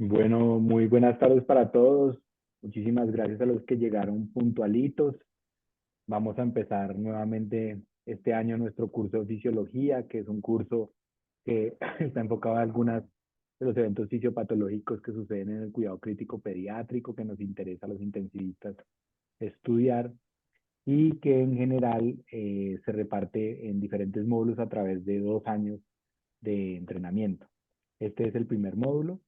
Bueno, muy buenas tardes para todos. Muchísimas gracias a los que llegaron puntualitos. Vamos a empezar nuevamente este año nuestro curso de fisiología, que es un curso que está enfocado a algunos de los eventos fisiopatológicos que suceden en el cuidado crítico pediátrico, que nos interesa a los intensivistas estudiar y que en general se reparte en diferentes módulos a través de 2 años de entrenamiento. Este es el primer módulo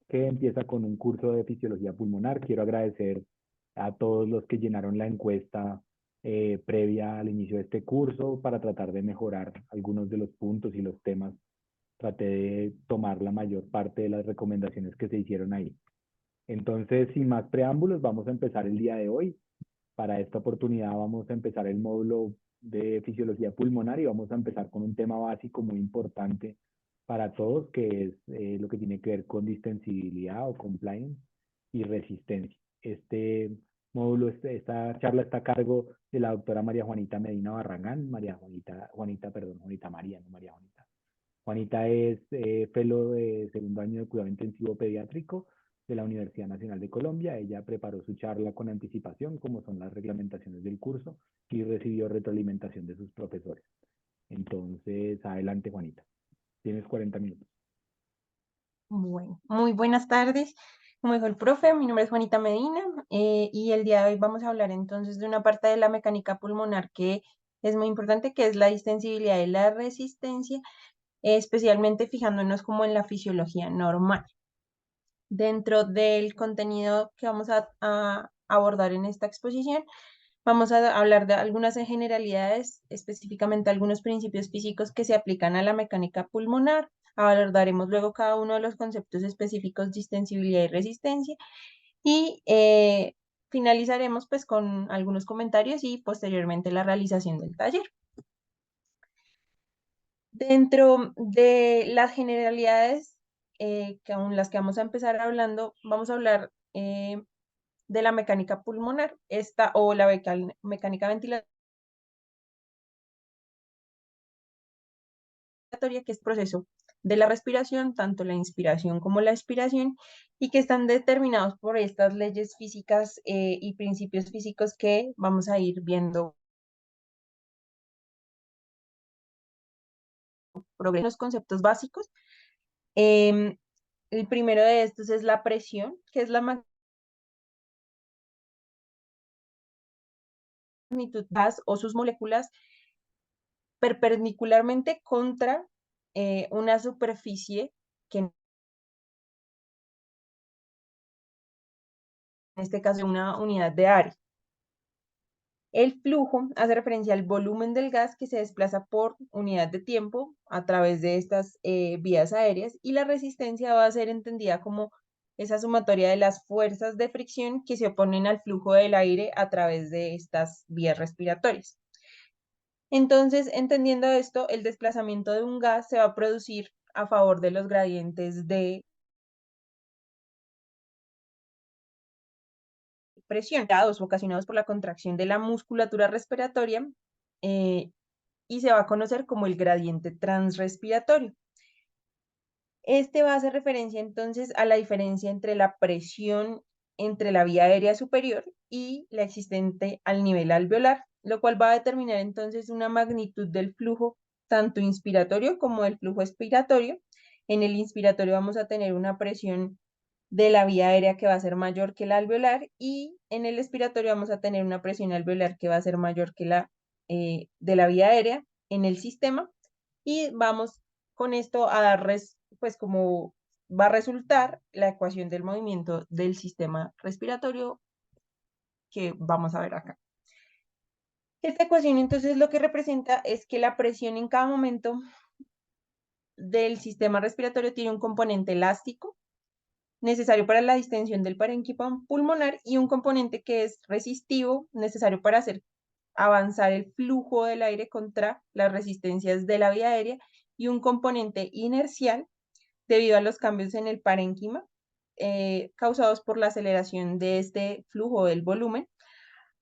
que empieza con un curso de fisiología pulmonar. Quiero agradecer a todos los que llenaron la encuesta previa al inicio de este curso para tratar de mejorar algunos de los puntos y los temas. Traté de tomar la mayor parte de las recomendaciones que se hicieron ahí. Entonces, sin más preámbulos, vamos a empezar el día de hoy. Para esta oportunidad vamos a empezar el módulo de fisiología pulmonar y vamos a empezar con un tema básico muy importante para todos, que es lo que tiene que ver con distensibilidad o compliance y resistencia. Este módulo, esta charla está a cargo de la doctora María Juanita Medina Barragán, Juanita María, no María Juanita. Juanita es fellow de segundo año de cuidado intensivo pediátrico de la Universidad Nacional de Colombia. Ella preparó su charla con anticipación, como son las reglamentaciones del curso, y recibió retroalimentación de sus profesores. Entonces, adelante, Juanita. Tienes 40 minutos. Bueno, muy buenas tardes. Como dijo el profe, mi nombre es Juanita Medina y el día de hoy vamos a hablar entonces de una parte de la mecánica pulmonar que es muy importante, que es la distensibilidad y la resistencia, especialmente fijándonos como en la fisiología normal. Dentro del contenido que vamos a abordar en esta exposición, vamos a hablar de algunas generalidades, específicamente algunos principios físicos que se aplican a la mecánica pulmonar. Abordaremos luego cada uno de los conceptos específicos de distensibilidad y resistencia y finalizaremos pues con algunos comentarios y posteriormente la realización del taller. Dentro de las generalidades que aún las que vamos a empezar hablando, vamos a hablar de la mecánica pulmonar, esta o la mecánica ventilatoria, que es proceso de la respiración, tanto la inspiración como la expiración, y que están determinados por estas leyes físicas y principios físicos que vamos a ir viendo. Los conceptos básicos. Em, el primero de estos es la presión, que es la magnitud de gas o sus moléculas perpendicularmente contra una superficie que en este caso es una unidad de área. El flujo hace referencia al volumen del gas que se desplaza por unidad de tiempo a través de estas vías aéreas, y la resistencia va a ser entendida como esa sumatoria de las fuerzas de fricción que se oponen al flujo del aire a través de estas vías respiratorias. Entonces, entendiendo esto, el desplazamiento de un gas se va a producir a favor de los gradientes de presión, dados ocasionados por la contracción de la musculatura respiratoria, eh, y se va a conocer como el gradiente transrespiratorio. Este va a hacer referencia entonces a la diferencia entre la presión entre la vía aérea superior y la existente al nivel alveolar, lo cual va a determinar entonces una magnitud del flujo tanto inspiratorio como del flujo expiratorio. En el inspiratorio vamos a tener una presión de la vía aérea que va a ser mayor que la alveolar, y en el expiratorio vamos a tener una presión alveolar que va a ser mayor que la de la vía aérea en el sistema, y vamos con esto a dar pues como va a resultar la ecuación del movimiento del sistema respiratorio que vamos a ver acá. Esta ecuación entonces lo que representa es que la presión en cada momento del sistema respiratorio tiene un componente elástico necesario para la distensión del parénquima pulmonar y un componente que es resistivo, necesario para hacer avanzar el flujo del aire contra las resistencias de la vía aérea, y un componente inercial debido a los cambios en el parénquima causados por la aceleración de este flujo del volumen,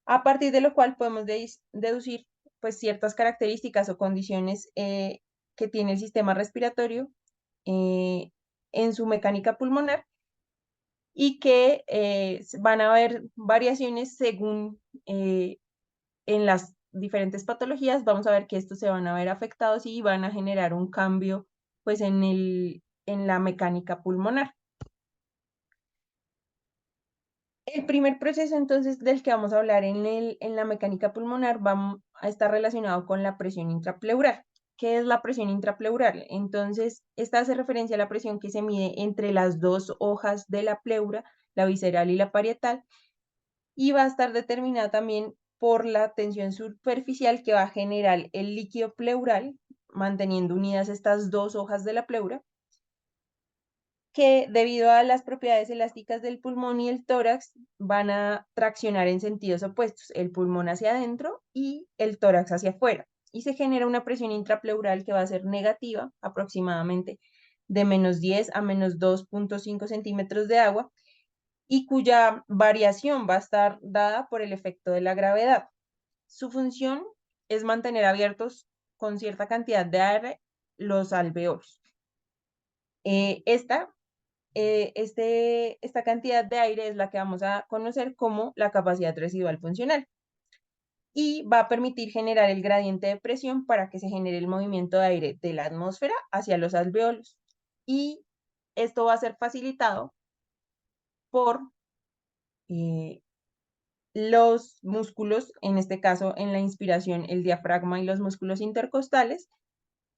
a partir de lo cual podemos deducir pues ciertas características o condiciones que tiene el sistema respiratorio eh, en su mecánica pulmonar, y que van a haber variaciones según en las diferentes patologías. Vamos a ver que estos se van a ver afectados y van a generar un cambio pues en la mecánica pulmonar. El primer proceso entonces del que vamos a hablar en la mecánica pulmonar va a estar relacionado con la presión intrapleural. ¿Qué es la presión intrapleural? Entonces, esta hace referencia a la presión que se mide entre las dos hojas de la pleura, la visceral y la parietal, y va a estar determinada también por la tensión superficial que va a generar el líquido pleural, manteniendo unidas estas dos hojas de la pleura, que debido a las propiedades elásticas del pulmón y el tórax van a traccionar en sentidos opuestos, el pulmón hacia adentro y el tórax hacia afuera. Y se genera una presión intrapleural que va a ser negativa, aproximadamente de -10 a -2.5 centímetros de agua, y cuya variación va a estar dada por el efecto de la gravedad. Su función es mantener abiertos con cierta cantidad de aire los alveolos. Esta cantidad de aire es la que vamos a conocer como la capacidad residual funcional y va a permitir generar el gradiente de presión para que se genere el movimiento de aire de la atmósfera hacia los alveolos. Y esto va a ser facilitado por eh, los músculos, en este caso en la inspiración el diafragma y los músculos intercostales,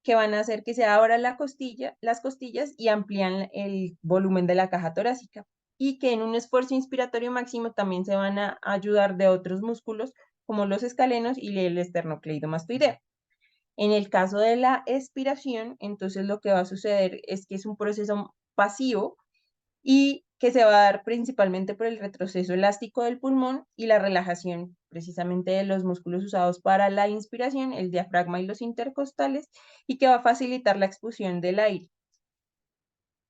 que van a hacer que se abran las costillas y amplían el volumen de la caja torácica. Y que en un esfuerzo inspiratorio máximo también se van a ayudar de otros músculos como los escalenos y el esternocleidomastoideo. En el caso de la expiración, entonces lo que va a suceder es que es un proceso pasivo y que se va a dar principalmente por el retroceso elástico del pulmón y la relajación precisamente de los músculos usados para la inspiración, el diafragma y los intercostales, y que va a facilitar la expulsión del aire.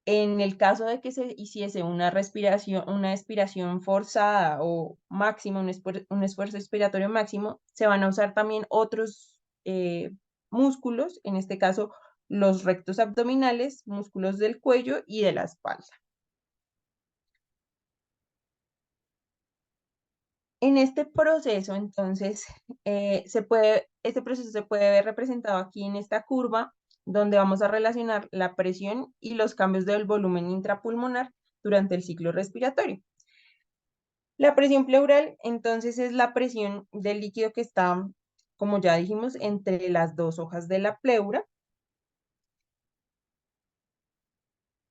En el caso de que se hiciese una expiración forzada o máxima, un esfuerzo expiratorio máximo, se van a usar también otros músculos, en este caso los rectos abdominales, músculos del cuello y de la espalda. En este proceso, entonces, este proceso se puede ver representado aquí en esta curva, donde vamos a relacionar la presión y los cambios del volumen intrapulmonar durante el ciclo respiratorio. La presión pleural, entonces, es la presión del líquido que está, como ya dijimos, entre las dos hojas de la pleura.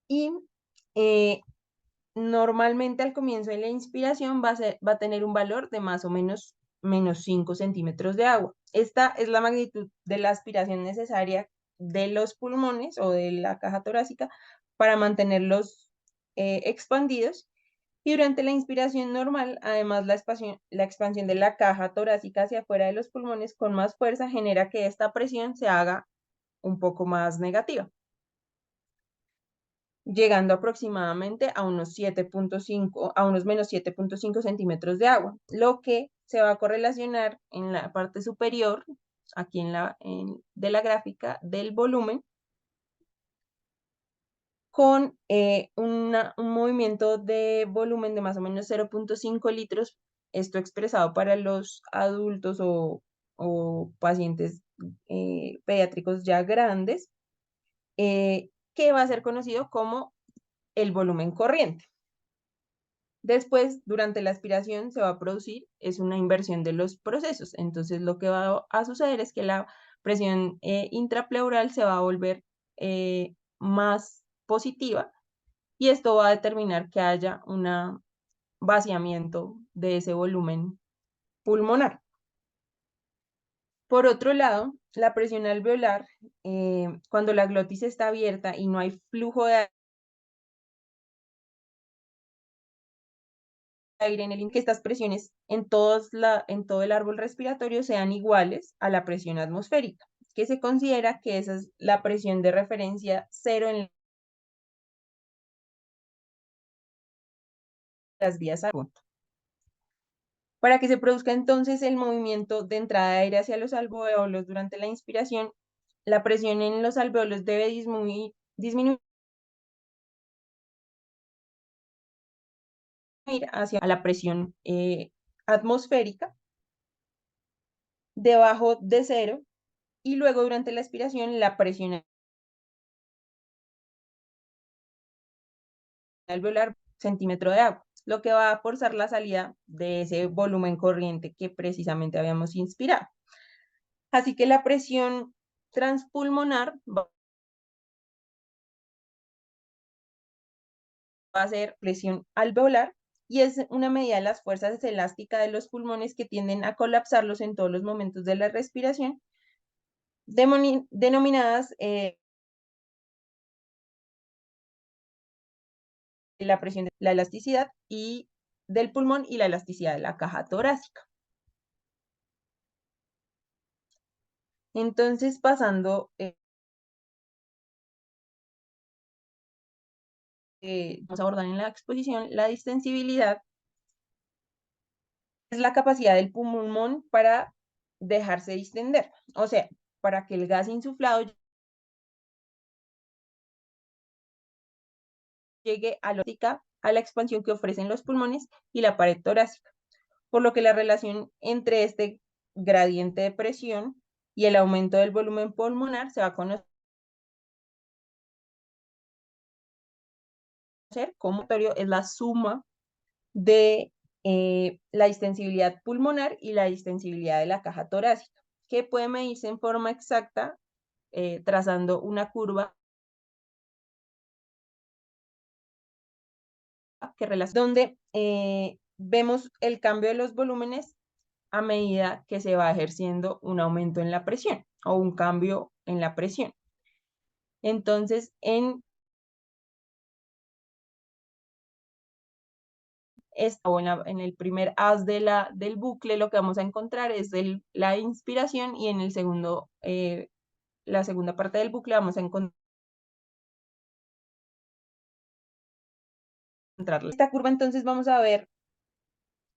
Y normalmente al comienzo de la inspiración va a tener un valor de más o menos -5 centímetros de agua. Esta es la magnitud de la aspiración necesaria de los pulmones o de la caja torácica para mantenerlos expandidos. Y durante la inspiración normal, además la expansión de la caja torácica hacia afuera de los pulmones con más fuerza genera que esta presión se haga un poco más negativa, llegando aproximadamente a unos -7.5 centímetros de agua, lo que se va a correlacionar en la parte superior, aquí de la gráfica del volumen, con un movimiento de volumen de más o menos 0.5 litros, esto expresado para los adultos o pacientes pediátricos ya grandes, que va a ser conocido como el volumen corriente. Después, durante la aspiración, se va a producir, es una inversión de los procesos. Entonces, lo que va a suceder es que la presión intrapleural se va a volver más positiva y esto va a determinar que haya un vaciamiento de ese volumen pulmonar. Por otro lado, la presión alveolar, cuando la glotis está abierta y no hay flujo de aire que estas presiones en todo el árbol respiratorio sean iguales a la presión atmosférica, que se considera que esa es la presión de referencia cero en las vías aéreas. Para que se produzca entonces el movimiento de entrada de aire hacia los alveolos durante la inspiración, la presión en los alveolos debe disminuir ir hacia la presión atmosférica debajo de cero y luego durante la expiración la presión alveolar centímetro de agua, lo que va a forzar la salida de ese volumen corriente que precisamente habíamos inspirado. Así que la presión transpulmonar va a ser presión alveolar y es una medida de las fuerzas elásticas de los pulmones que tienden a colapsarlos en todos los momentos de la respiración, denominadas la presión, la elasticidad y del pulmón y la elasticidad de la caja torácica. Entonces, pasando, vamos a abordar en la exposición, la distensibilidad es la capacidad del pulmón para dejarse distender, o sea, para que el gas insuflado llegue a la expansión que ofrecen los pulmones y la pared torácica, por lo que la relación entre este gradiente de presión y el aumento del volumen pulmonar se va a conocer como es la suma de la distensibilidad pulmonar y la distensibilidad de la caja torácica, que puede medirse en forma exacta trazando una curva donde vemos el cambio de los volúmenes a medida que se va ejerciendo un aumento en la presión o un cambio en la presión. Entonces, en el primer haz del bucle lo que vamos a encontrar es la inspiración y en el segundo, la segunda parte del bucle vamos a encontrar esta curva. Entonces vamos a ver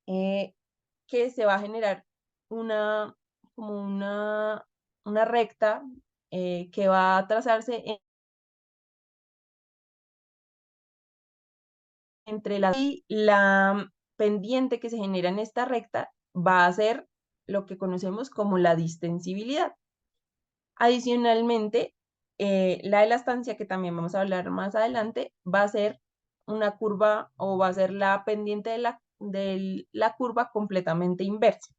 que se va a generar una, como una recta que va a trazarse entre la pendiente que se genera en esta recta va a ser lo que conocemos como la distensibilidad. Adicionalmente, la elastancia, que también vamos a hablar más adelante, va a ser una curva o va a ser la pendiente de la curva completamente inversa.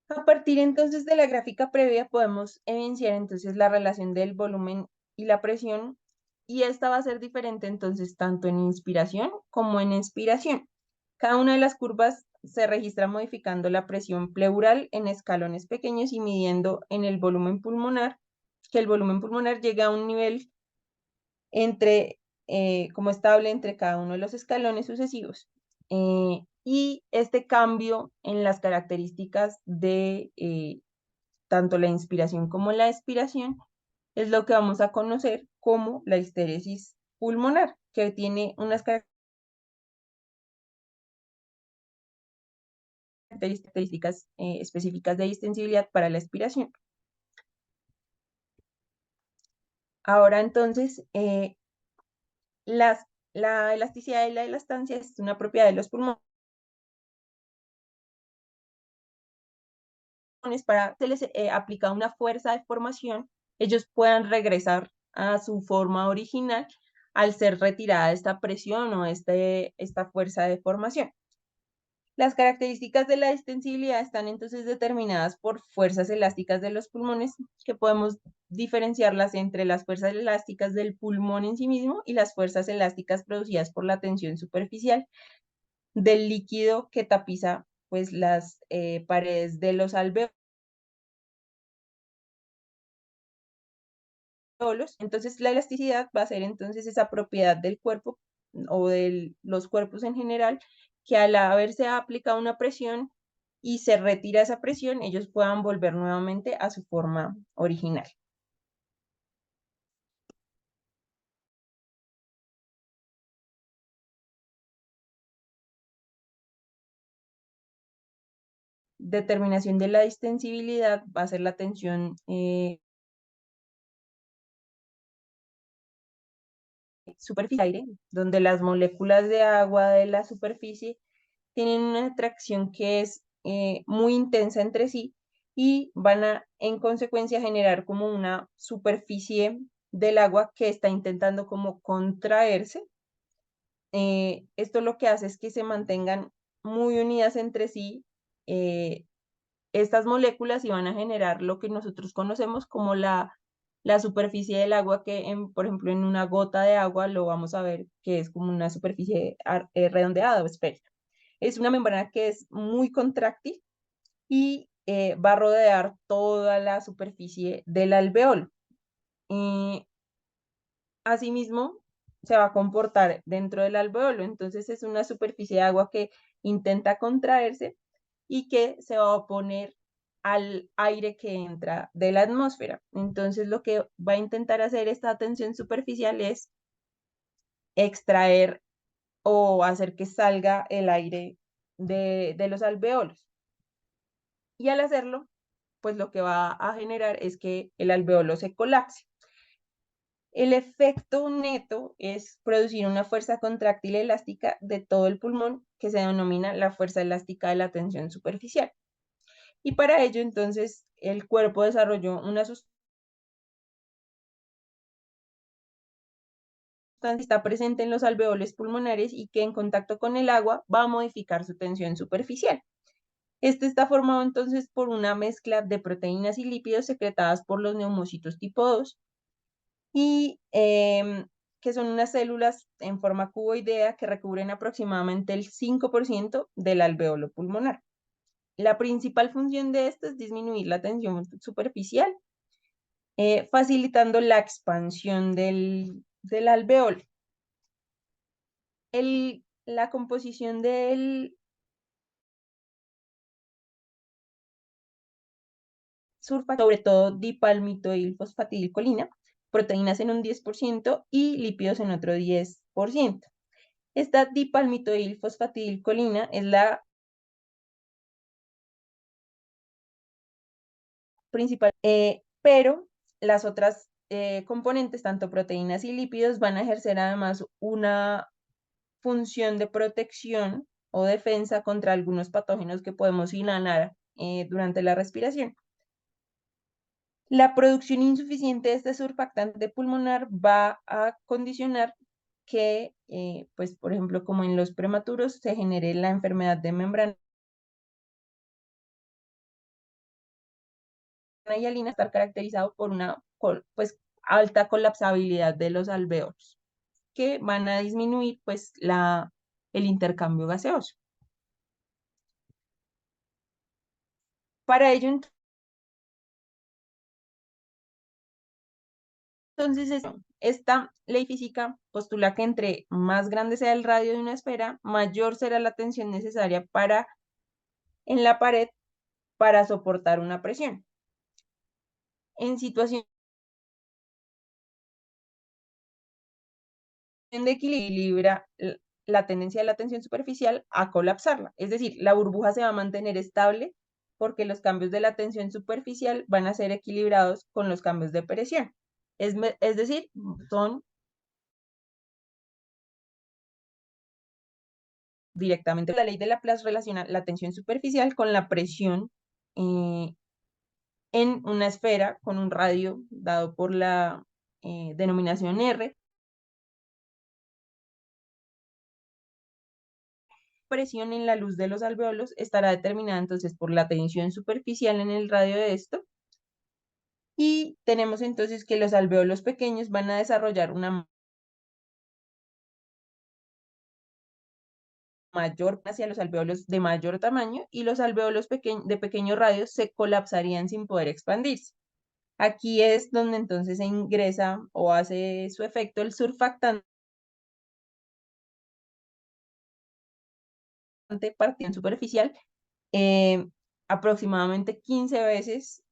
A partir entonces de la gráfica previa podemos evidenciar entonces la relación del volumen y la presión y esta va a ser diferente entonces tanto en inspiración como en expiración. Cada una de las curvas se registra modificando la presión pleural en escalones pequeños y midiendo en el volumen pulmonar, que el volumen pulmonar llega a un nivel como estable entre cada uno de los escalones sucesivos. Y este cambio en las características de tanto la inspiración como la expiración es lo que vamos a conocer como la histéresis pulmonar, que tiene unas características específicas de distensibilidad para la expiración. Ahora entonces, la elasticidad y la elastancia es una propiedad de los pulmones para que se les aplica una fuerza de formación, ellos puedan regresar a su forma original al ser retirada esta presión o esta fuerza de formación. Las características de la distensibilidad están entonces determinadas por fuerzas elásticas de los pulmones, que podemos diferenciarlas entre las fuerzas elásticas del pulmón en sí mismo y las fuerzas elásticas producidas por la tensión superficial del líquido que tapiza pues las paredes de los alveolos. Entonces la elasticidad va a ser entonces esa propiedad del cuerpo o de los cuerpos en general, que al haberse aplicado una presión y se retira esa presión, ellos puedan volver nuevamente a su forma original. Determinación de la distensibilidad va a ser la tensión superficie aire, donde las moléculas de agua de la superficie tienen una atracción que es muy intensa entre sí y van a, en consecuencia, generar como una superficie del agua que está intentando como contraerse. Esto lo que hace es que se mantengan muy unidas entre sí estas moléculas y van a generar lo que nosotros conocemos como la superficie del agua, que por ejemplo en una gota de agua lo vamos a ver que es como una superficie redondeada o esférica. Es una membrana que es muy contráctil y va a rodear toda la superficie del alveolo. Asimismo, se va a comportar dentro del alveolo, entonces es una superficie de agua que intenta contraerse y que se va a oponer al aire que entra de la atmósfera. Entonces lo que va a intentar hacer esta tensión superficial es extraer o hacer que salga el aire de los alveolos. Y al hacerlo, pues lo que va a generar es que el alveolo se colapse. El efecto neto es producir una fuerza contráctil elástica de todo el pulmón que se denomina la fuerza elástica de la tensión superficial. Y para ello, entonces, el cuerpo desarrolló una sustancia que está presente en los alveolos pulmonares y que en contacto con el agua va a modificar su tensión superficial. Este está formado entonces por una mezcla de proteínas y lípidos secretadas por los neumocitos tipo 2 y que son unas células en forma cuboidea que recubren aproximadamente el 5% del alveolo pulmonar. La principal función de esto es disminuir la tensión superficial, facilitando la expansión del alveolo. La composición del surfactante, sobre todo dipalmitoilfosfatidilcolina, proteínas en un 10% y lípidos en otro 10%. Esta dipalmitoilfosfatidilcolina es la principal, pero las otras componentes, tanto proteínas y lípidos, van a ejercer además una función de protección o defensa contra algunos patógenos que podemos inhalar durante la respiración. La producción insuficiente de este surfactante pulmonar va a condicionar que, pues, por ejemplo, como en los prematuros, se genere la enfermedad de membrana hialina, estar caracterizado por una pues, alta colapsabilidad de los alveolos, que van a disminuir pues, el intercambio gaseoso. Para ello, entonces, esta ley física postula que entre más grande sea el radio de una esfera, mayor será la tensión necesaria en la pared para soportar una presión. En situación de equilibrio, la tendencia de la tensión superficial a colapsarla. Es decir, la burbuja se va a mantener estable porque los cambios de la tensión superficial van a ser equilibrados con los cambios de presión. Es decir, son directamente la ley de Laplace relaciona la tensión superficial con la presión en una esfera con un radio dado por la denominación R. Presión en la luz de los alveolos estará determinada entonces por la tensión superficial en el radio de esto. Y tenemos entonces que los alveolos pequeños van a desarrollar una mayor hacia los alveolos de mayor tamaño y los alveolos de pequeño radio se colapsarían sin poder expandirse. Aquí es donde entonces se ingresa o hace su efecto el surfactante partición superficial aproximadamente 15 veces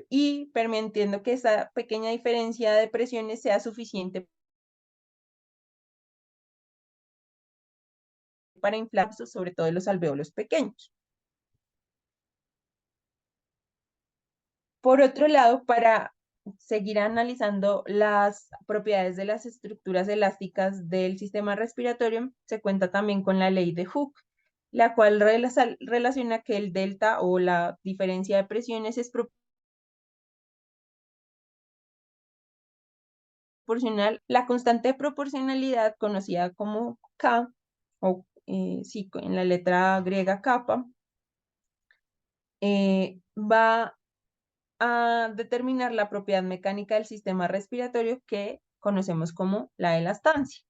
y permitiendo que esa pequeña diferencia de presiones sea suficiente para inflar, sobre todo en los alveolos pequeños. Por otro lado, para seguir analizando las propiedades de las estructuras elásticas del sistema respiratorio, se cuenta también con la ley de Hooke, la cual relaciona que el delta o la diferencia de presiones es proporcional. La constante de proporcionalidad, conocida como K, o sí, en la letra griega kappa, va a determinar la propiedad mecánica del sistema respiratorio que conocemos como la elastancia.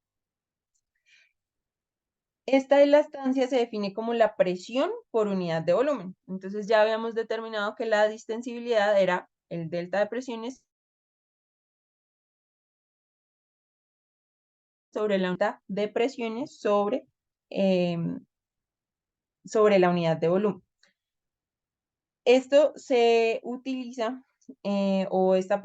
Esta elastancia se define como la presión por unidad de volumen. Entonces ya habíamos determinado que la distensibilidad era el delta de presiones sobre la unidad de presiones sobre la unidad de volumen. Esto se utiliza, o esta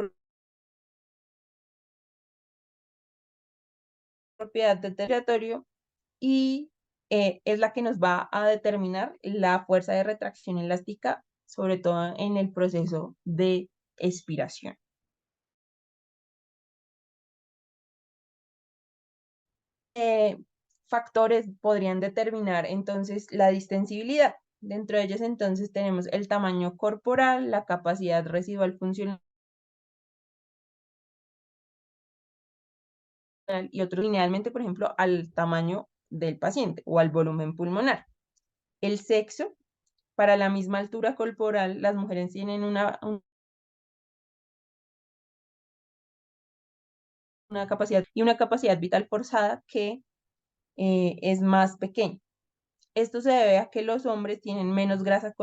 propiedad del respiratorio, y es la que nos va a determinar la fuerza de retracción elástica, sobre todo en el proceso de expiración. Factores podrían determinar entonces la distensibilidad. Dentro de ellos entonces tenemos el tamaño corporal, la capacidad residual funcional y otros linealmente, por ejemplo, al tamaño del paciente o al volumen pulmonar. El sexo, para la misma altura corporal, las mujeres tienen una capacidad vital forzada que es más pequeña. Esto se debe a que los hombres tienen menos grasa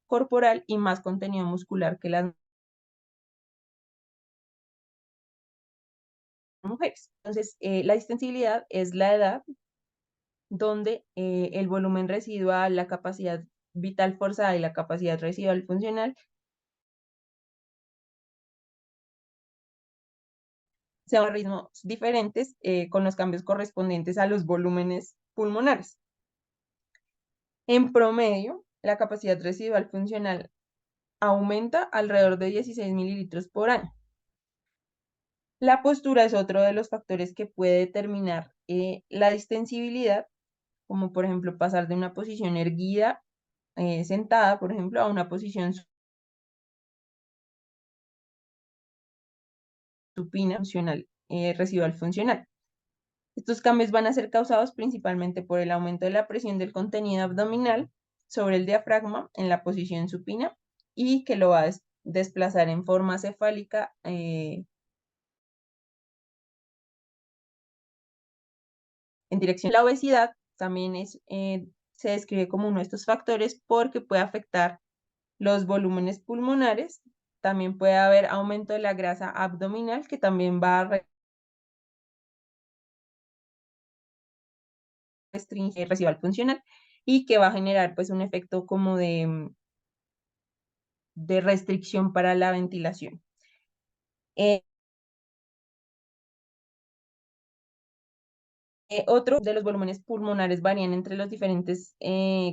corporal y más contenido muscular que las mujeres. Entonces, la distensibilidad es la edad donde el volumen residual, la capacidad vital forzada y la capacidad residual funcional sean a ritmos diferentes con los cambios correspondientes a los volúmenes pulmonares. En promedio, la capacidad residual funcional aumenta alrededor de 16 mililitros por año. La postura es otro de los factores que puede determinar la distensibilidad, como por ejemplo pasar de una posición erguida, sentada, por ejemplo, a una posición supina funcional, residual funcional. Estos cambios van a ser causados principalmente por el aumento de la presión del contenido abdominal sobre el diafragma en la posición supina y que lo va a desplazar en forma cefálica en dirección. La obesidad también se describe como uno de estos factores porque puede afectar los volúmenes pulmonares. También puede haber aumento de la grasa abdominal que también va a restringir el residual funcional y que va a generar pues un efecto como de restricción para la ventilación. Otro de los volúmenes pulmonares varían entre los diferentes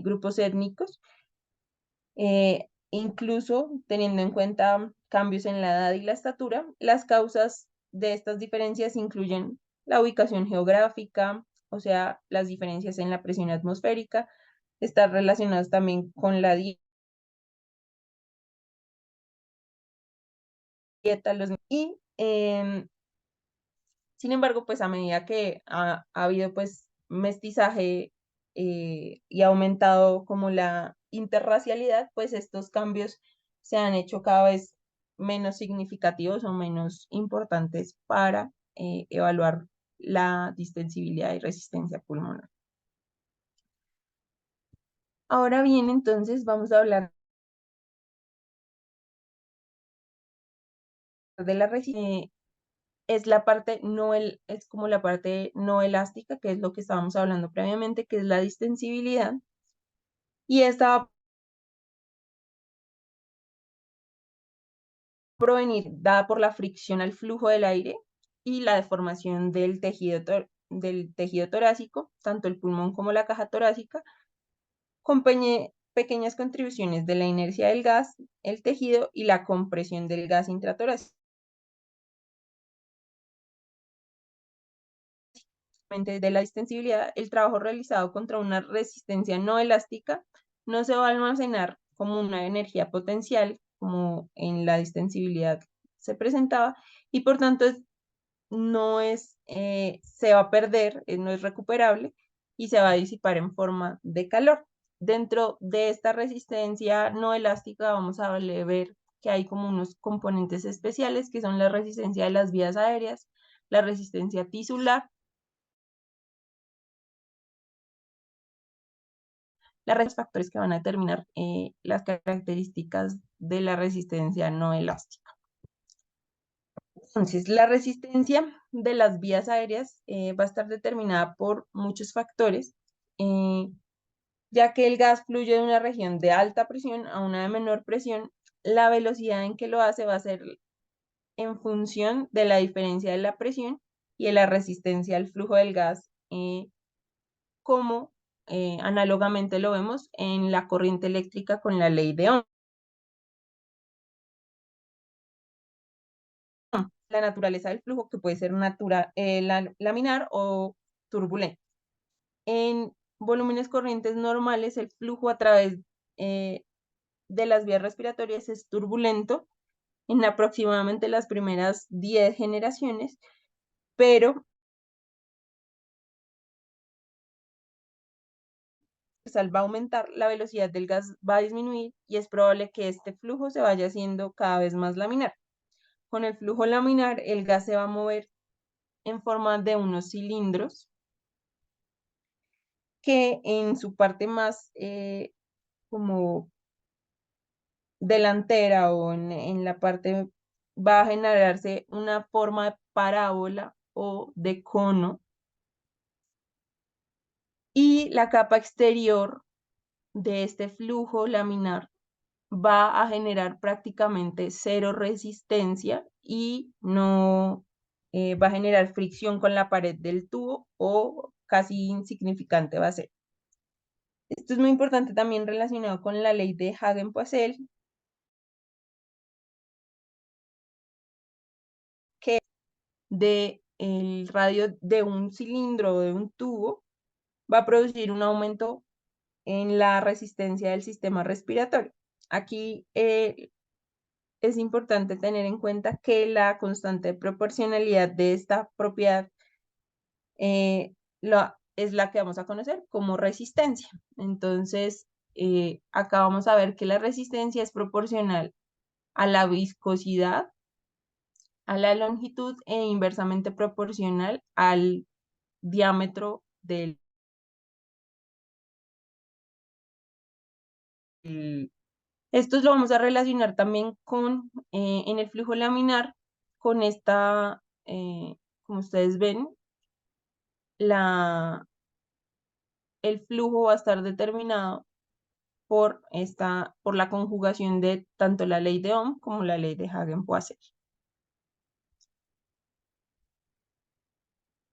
grupos étnicos, incluso teniendo en cuenta cambios en la edad y la estatura. Las causas de estas diferencias incluyen la ubicación geográfica, o sea, las diferencias en la presión atmosférica, están relacionadas también con la dieta, y sin embargo, pues a medida que ha habido pues mestizaje y ha aumentado como la interracialidad, pues estos cambios se han hecho cada vez menos significativos o menos importantes para evaluar la distensibilidad y resistencia pulmonar. Ahora bien, entonces vamos a hablar de la resistencia. Es la parte es como la parte no elástica, que es lo que estábamos hablando previamente, que es la distensibilidad. Y esta va a provenir dada por la fricción al flujo del aire y la deformación del tejido torácico, tanto el pulmón como la caja torácica, con pequeñas contribuciones de la inercia del gas, el tejido y la compresión del gas intratorácico. de la distensibilidad, el trabajo realizado contra una resistencia no elástica no se va a almacenar como una energía potencial, como en la distensibilidad se presentaba, y por tanto no es, se va a perder, no es recuperable y se va a disipar en forma de calor. Dentro de esta resistencia no elástica vamos a ver que hay como unos componentes especiales que son la resistencia de las vías aéreas, la resistencia tisular, los factores que van a determinar las características de la resistencia no elástica. Entonces, la resistencia de las vías aéreas va a estar determinada por muchos factores, ya que el gas fluye de una región de alta presión a una de menor presión. La velocidad en que lo hace va a ser en función de la diferencia de la presión y de la resistencia al flujo del gas, como análogamente lo vemos en la corriente eléctrica con la ley de Ohm. La naturaleza del flujo, que puede ser laminar o turbulento. En volúmenes corrientes normales, el flujo a través de las vías respiratorias es turbulento en aproximadamente las primeras 10 generaciones, pero al va a aumentar, la velocidad del gas va a disminuir y es probable que este flujo se vaya haciendo cada vez más laminar. Con el flujo laminar, el gas se va a mover en forma de unos cilindros que en su parte más como delantera o en la parte va a generarse una forma de parábola o de cono, y la capa exterior de este flujo laminar va a generar prácticamente cero resistencia y no va a generar fricción con la pared del tubo, o casi insignificante va a ser. Esto es muy importante también relacionado con la ley de Hagen-Poiseuille, que de el radio de un cilindro o de un tubo va a producir un aumento en la resistencia del sistema respiratorio. Aquí es importante tener en cuenta que la constante de proporcionalidad de esta propiedad es la que vamos a conocer como resistencia. Entonces, acá vamos a ver que la resistencia es proporcional a la viscosidad, a la longitud, e inversamente proporcional al diámetro del... Esto lo vamos a relacionar también con, en el flujo laminar, con esta, como ustedes ven, el flujo va a estar determinado por la conjugación de tanto la ley de Ohm como la ley de Hagen-Poiseuille.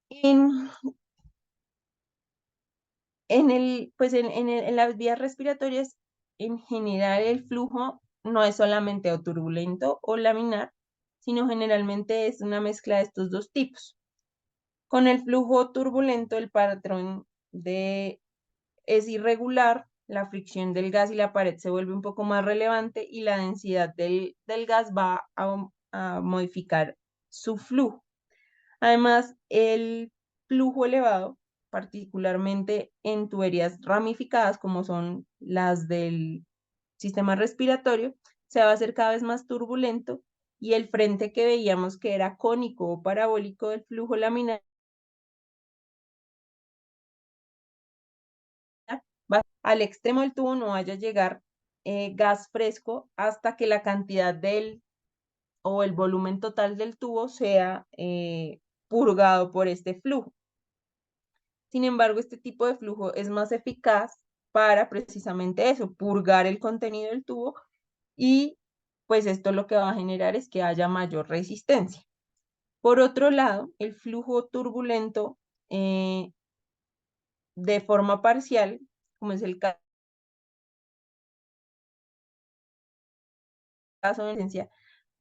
En, en las vías respiratorias, en general, el flujo no es solamente o turbulento o laminar, sino generalmente es una mezcla de estos dos tipos. Con el flujo turbulento, el patrón es irregular, la fricción del gas y la pared se vuelve un poco más relevante y la densidad del gas va a modificar su flujo. Además, el flujo elevado, particularmente en tuberías ramificadas como son las del sistema respiratorio, se va a hacer cada vez más turbulento, y el frente que veíamos que era cónico o parabólico del flujo laminar va al extremo del tubo, no vaya a llegar gas fresco hasta que la cantidad o el volumen total del tubo sea purgado por este flujo. Sin embargo, este tipo de flujo es más eficaz para precisamente eso, purgar el contenido del tubo, y pues esto lo que va a generar es que haya mayor resistencia. Por otro lado, el flujo turbulento de forma parcial, como es el caso de emergencia,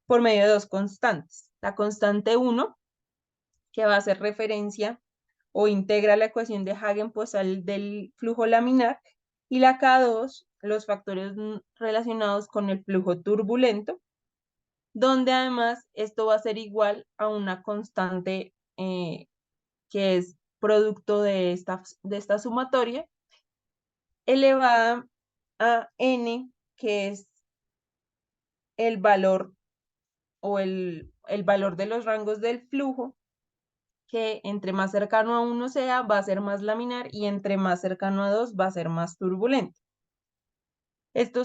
por medio de dos constantes. La constante 1, que va a hacer referencia o integra la ecuación de Hagen-Poiseuille del flujo laminar, y la K2, los factores relacionados con el flujo turbulento, donde además esto va a ser igual a una constante que es producto de esta sumatoria, elevada a n, que es el valor o el valor de los rangos del flujo, que entre más cercano a 1 sea, va a ser más laminar, y entre más cercano a 2 va a ser más turbulento. Esto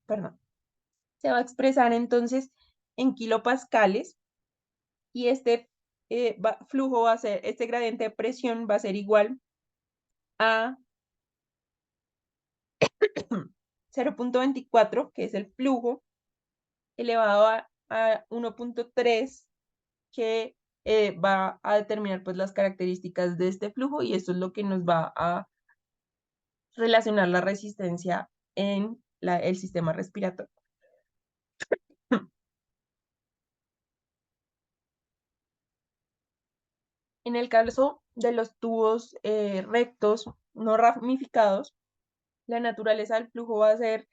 perdón, se va a expresar entonces en kilopascales, y este flujo va a ser, este gradiente de presión va a ser igual a 0.24, que es el flujo, elevado a 1.3, que va a determinar pues las características de este flujo, y esto es lo que nos va a relacionar la resistencia en el sistema respiratorio. En el caso de los tubos rectos no ramificados, la naturaleza del flujo va a ser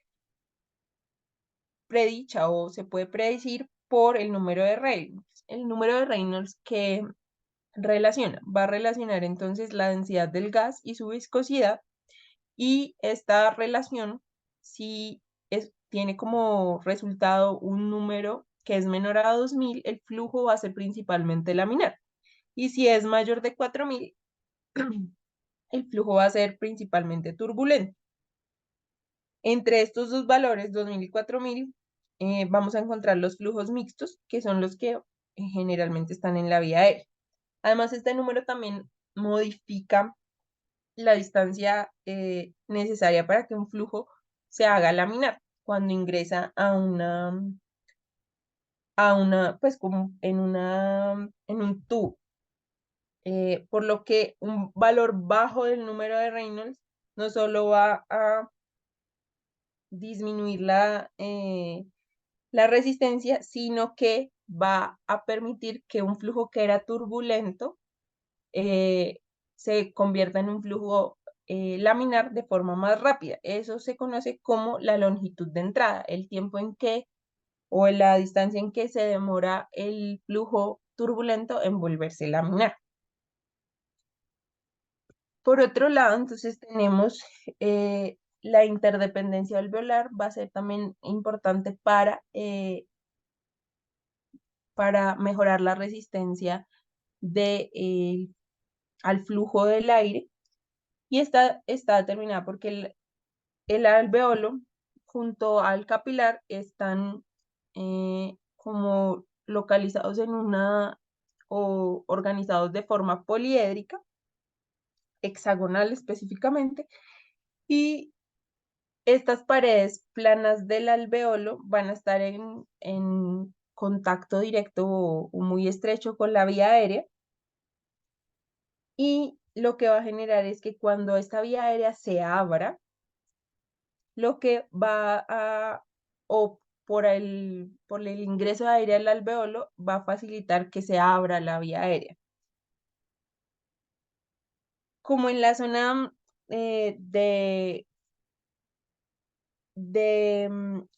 predicha o se puede predecir por el número de Reynolds. El número de Reynolds que va a relacionar entonces la densidad del gas y su viscosidad, y esta relación, si tiene como resultado un número que es menor a 2000, el flujo va a ser principalmente laminar, y si es mayor de 4000, el flujo va a ser principalmente turbulento. Entre estos dos valores, 2000 y 4000, vamos a encontrar los flujos mixtos, que son los que generalmente están en la vía aérea. Además, este número también modifica la distancia necesaria para que un flujo se haga laminar cuando ingresa pues como en un tubo. Por lo que un valor bajo del número de Reynolds no solo va a disminuir la resistencia, sino que va a permitir que un flujo que era turbulento eh, se convierta en un flujo laminar de forma más rápida. Eso se conoce como la longitud de entrada, el tiempo en que o la distancia en que se demora el flujo turbulento en volverse laminar. Por otro lado, entonces tenemos la interdependencia alveolar, va a ser también importante para mejorar la resistencia al flujo del aire, y está determinada porque el alveolo junto al capilar están como localizados o organizados de forma poliédrica, hexagonal específicamente, y estas paredes planas del alveolo van a estar en contacto directo o muy estrecho con la vía aérea, y lo que va a generar es que cuando esta vía aérea se abra, lo que va o por el ingreso de aire al alveolo, va a facilitar que se abra la vía aérea. Como en la zona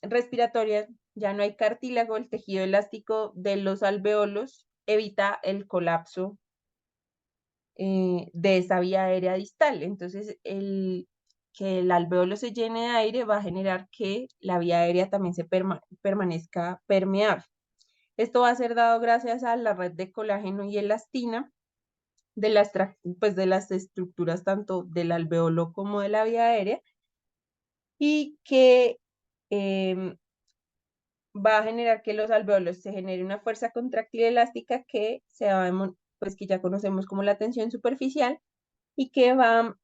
respiratoria ya no hay cartílago, el tejido elástico de los alveolos evita el colapso de esa vía aérea distal. Entonces, que el alveolo se llene de aire va a generar que la vía aérea también permanezca permeable. Esto va a ser dado gracias a la red de colágeno y elastina pues de las estructuras tanto del alveolo como de la vía aérea, y que va a generar que los alveolos se genere una fuerza contráctil elástica pues que ya conocemos como la tensión superficial, y que va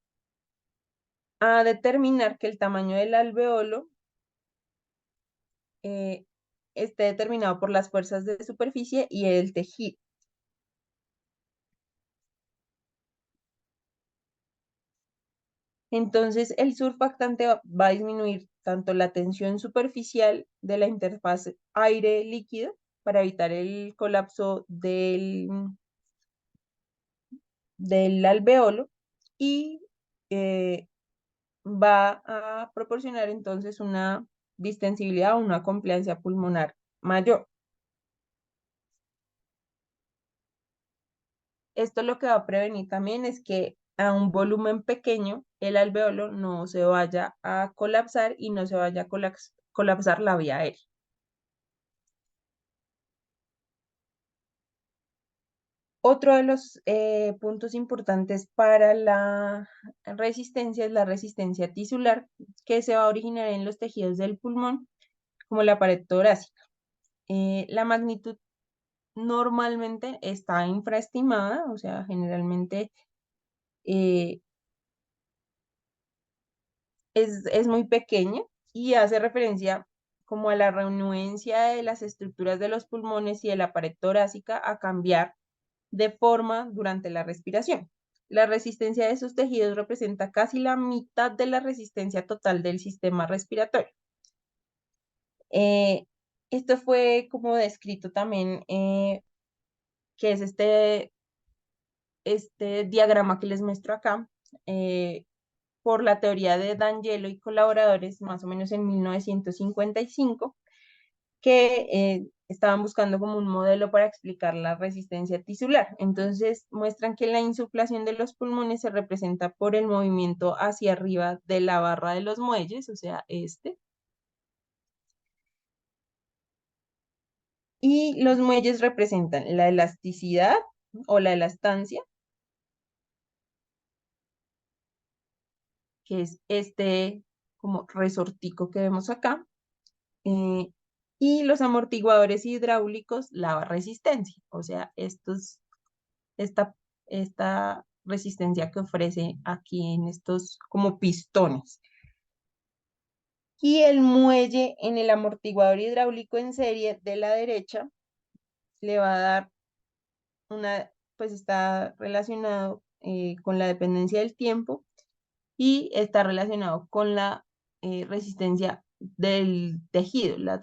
a determinar que el tamaño del alveolo esté determinado por las fuerzas de superficie y el tejido. Entonces, el surfactante va a disminuir tanto la tensión superficial de la interfaz aire-líquido para evitar el colapso del alveolo y eh, va a proporcionar entonces una distensibilidad o una compliancia pulmonar mayor. Esto lo que va a prevenir también es que a un volumen pequeño el alveolo no se vaya a colapsar y no se vaya a colapsar la vía aérea. Otro de los puntos importantes para la resistencia es la resistencia tisular, que se va a originar en los tejidos del pulmón, como la pared torácica. La magnitud normalmente está infraestimada, o sea, generalmente eh, es muy pequeña y hace referencia como a la renuencia de las estructuras de los pulmones y de la pared torácica a cambiar de forma durante la respiración. La resistencia de esos tejidos representa casi la mitad de la resistencia total del sistema respiratorio. Eh, Esto fue como descrito también, que es este diagrama que les muestro acá, eh, por la teoría de D'Angelo y colaboradores, más o menos en 1955, que estaban buscando como un modelo para explicar la resistencia tisular. Entonces muestran que la insuflación de los pulmones se representa por el movimiento hacia arriba de la barra de los muelles, o sea, y los muelles representan la elasticidad o la elastancia, que es este como resortico que vemos acá, eh, y los amortiguadores hidráulicos, la resistencia, o sea, esta, esta resistencia que ofrece aquí en estos como pistones. Y el muelle en el amortiguador hidráulico en serie de la derecha le va a dar pues está relacionado con la dependencia del tiempo y está relacionado con la resistencia del tejido, la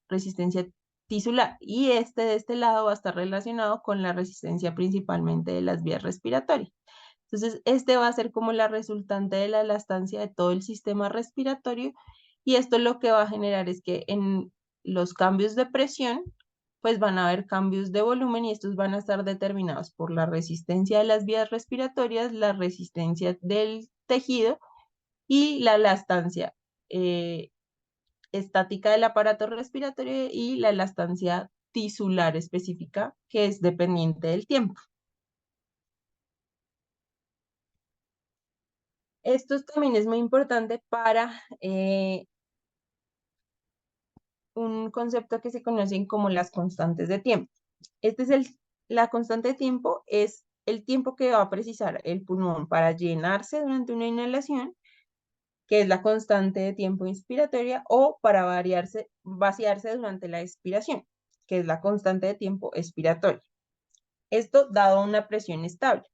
resistencia tisular. Y de este lado va a estar relacionado con la resistencia principalmente de las vías respiratorias. Entonces, este va a ser como la resultante de la elastancia de todo el sistema respiratorio y esto lo que va a generar es que en los cambios de presión, pues van a haber cambios de volumen y estos van a estar determinados por la resistencia de las vías respiratorias, la resistencia del tejido y la elastancia eh, estática del aparato respiratorio y la elastancia tisular específica, que es dependiente del tiempo. Esto también es muy importante para un concepto que se conocen como las constantes de tiempo. Este es la constante de tiempo es el tiempo que va a precisar el pulmón para llenarse durante una inhalación, que es la constante de tiempo inspiratoria, o para vaciarse durante la expiración, que es la constante de tiempo expiratoria. Esto dado a una presión estable.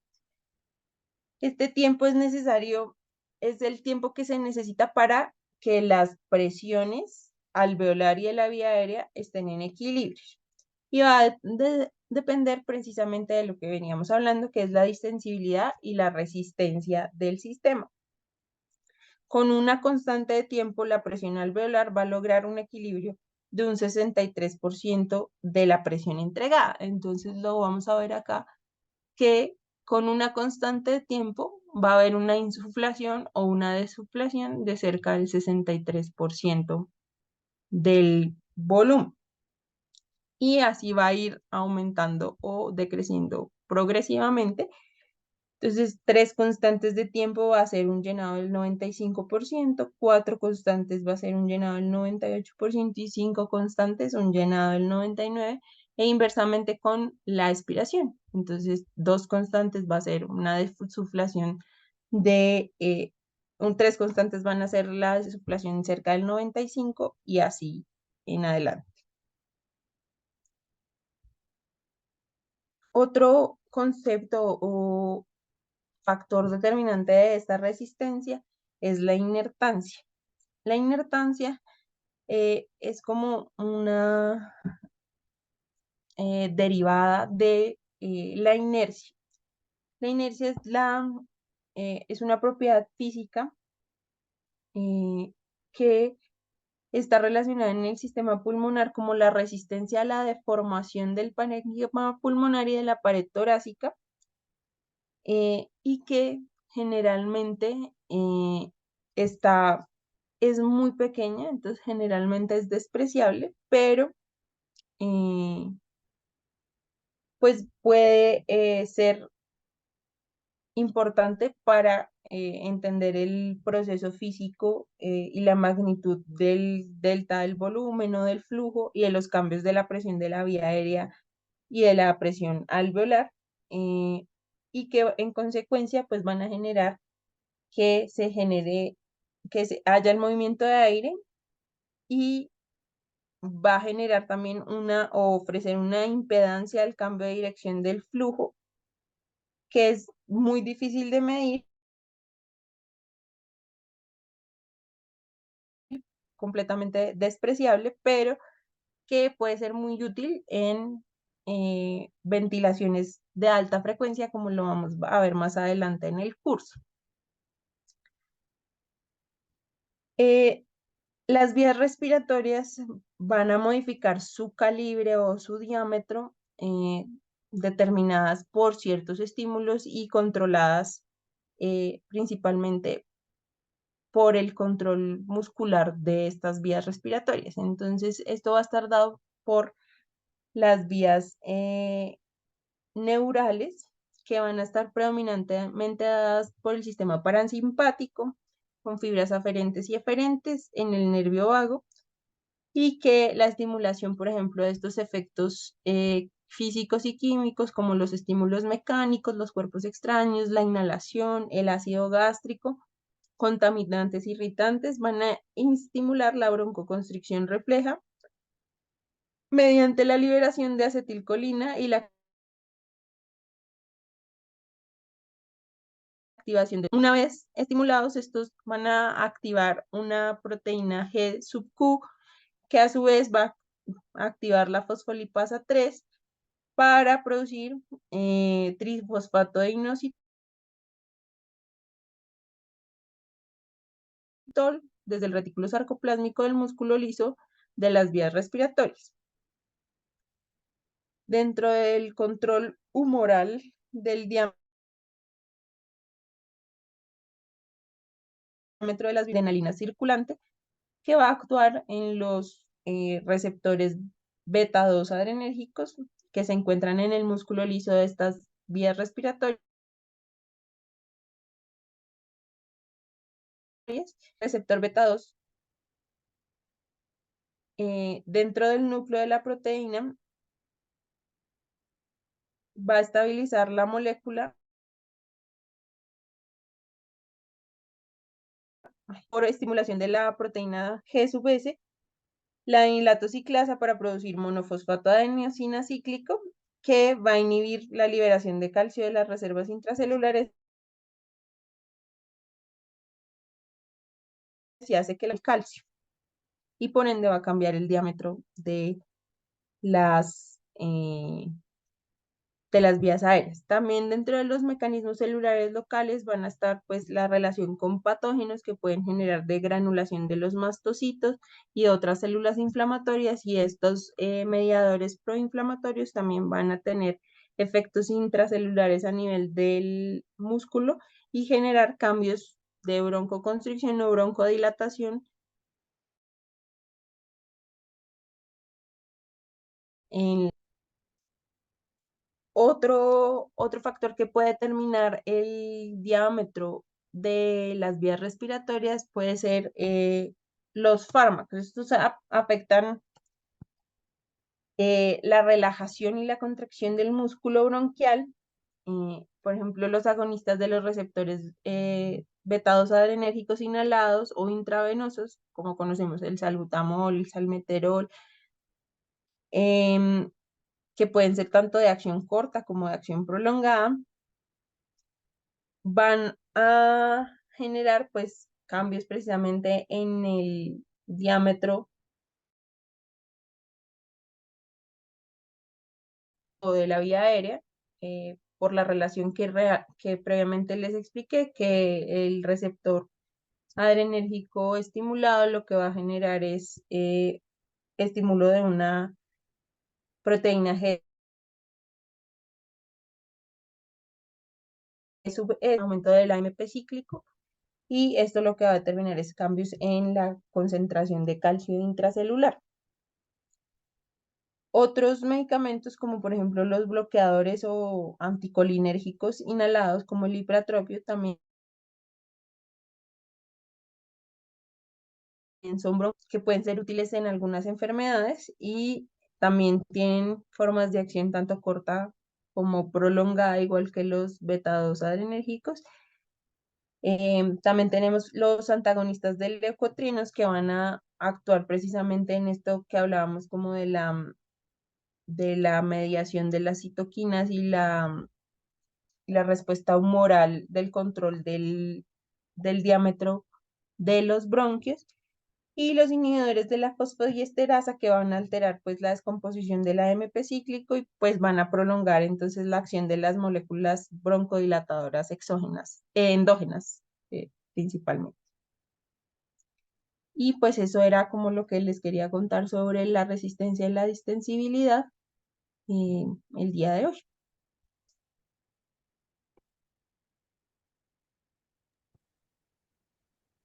Este tiempo es necesario, es el tiempo que se necesita para que las presiones alveolar y de la vía aérea estén en equilibrio. Y va a depender precisamente de lo que veníamos hablando, que es la distensibilidad y la resistencia del sistema. Con una constante de tiempo, la presión alveolar va a lograr un equilibrio de un 63% de la presión entregada. Entonces lo vamos a ver acá que con una constante de tiempo va a haber una insuflación o una desuflación de cerca del 63% del volumen. Y así va a ir aumentando o decreciendo progresivamente. Entonces, 3 constantes de tiempo va a ser un llenado del 95%, 4 constantes va a ser un llenado del 98% y 5 constantes un llenado del 99%, e inversamente con la expiración. Entonces, 2 constantes va a ser una desuflación de 3 constantes van a ser la desuflación cerca del 95% y así en adelante. Otro concepto o factor determinante de esta resistencia es la inertancia. La inertancia es como una derivada de la inercia. La inercia es una propiedad física que está relacionada en el sistema pulmonar como la resistencia a la deformación del parénquima pulmonar y de la pared torácica, y que generalmente es muy pequeña, entonces generalmente es despreciable, pero pues puede ser importante para entender el proceso físico y la magnitud del delta del volumen o del flujo y de los cambios de la presión de la vía aérea y de la presión alveolar, eh, y que en consecuencia pues van a generar que se genere, haya el movimiento de aire, y va a generar también o ofrecer una impedancia al cambio de dirección del flujo, que es muy difícil de medir, completamente despreciable, pero que puede ser muy útil en ventilaciones de alta frecuencia, como lo vamos a ver más adelante en el curso. Eh, las vías respiratorias van a modificar su calibre o su diámetro determinadas por ciertos estímulos y controladas principalmente por el control muscular de estas vías respiratorias. Entonces, esto va a estar dado por las vías neurales, que van a estar predominantemente dadas por el sistema parasimpático, con fibras aferentes y eferentes en el nervio vago, y que la estimulación, por ejemplo, de estos efectos físicos y químicos, como los estímulos mecánicos, los cuerpos extraños, la inhalación, el ácido gástrico, contaminantes irritantes, van a estimular la broncoconstricción refleja mediante la liberación de acetilcolina y la activación de... Una vez estimulados, estos van a activar una proteína G sub Q, que a su vez va a activar la fosfolipasa 3 para producir trifosfato de inositol desde el retículo sarcoplásmico del músculo liso de las vías respiratorias. Dentro del control humoral del diámetro de la adrenalina circulante, que va a actuar en los receptores beta 2 adrenérgicos que se encuentran en el músculo liso de estas vías respiratorias. Receptor beta 2 dentro del núcleo de la proteína va a estabilizar la molécula por estimulación de la proteína G sub S, la inilatociclasa para producir monofosfato de adenosina cíclico, que va a inhibir la liberación de calcio de las reservas intracelulares y hace que el calcio, y por ende va a cambiar el diámetro las, eh, de las vías aéreas. También dentro de los mecanismos celulares locales van a estar pues la relación con patógenos que pueden generar degranulación de los mastocitos y otras células inflamatorias, y estos mediadores proinflamatorios también van a tener efectos intracelulares a nivel del músculo y generar cambios de broncoconstricción o broncodilatación en... Otro factor que puede determinar el diámetro de las vías respiratorias puede ser los fármacos. Estos afectan la relajación y la contracción del músculo bronquial. Por ejemplo, los agonistas de los receptores beta 2 adrenérgicos inhalados o intravenosos, como conocemos el salbutamol, el salmeterol, em, que pueden ser tanto de acción corta como de acción prolongada, van a generar pues cambios precisamente en el diámetro de la vía aérea, por la relación que previamente les expliqué, que el receptor adrenérgico estimulado lo que va a generar es estímulo de una proteína G, aumento del AMP cíclico, y esto lo que va a determinar es cambios en la concentración de calcio intracelular. Otros medicamentos, como por ejemplo los bloqueadores o anticolinérgicos inhalados, como el ipratropio, también son que pueden ser útiles en algunas enfermedades y también tienen formas de acción tanto corta como prolongada, igual que los beta-2 adrenérgicos. También tenemos los antagonistas de leucotrienos que van a actuar precisamente en esto que hablábamos como de la mediación de las citoquinas y la respuesta humoral del control del diámetro de los bronquios, y los inhibidores de la fosfodiesterasa que van a alterar pues la descomposición del AMP cíclico y pues van a prolongar entonces la acción de las moléculas broncodilatadoras endógenas principalmente. Y pues eso era como lo que les quería contar sobre la resistencia y la distensibilidad el día de hoy.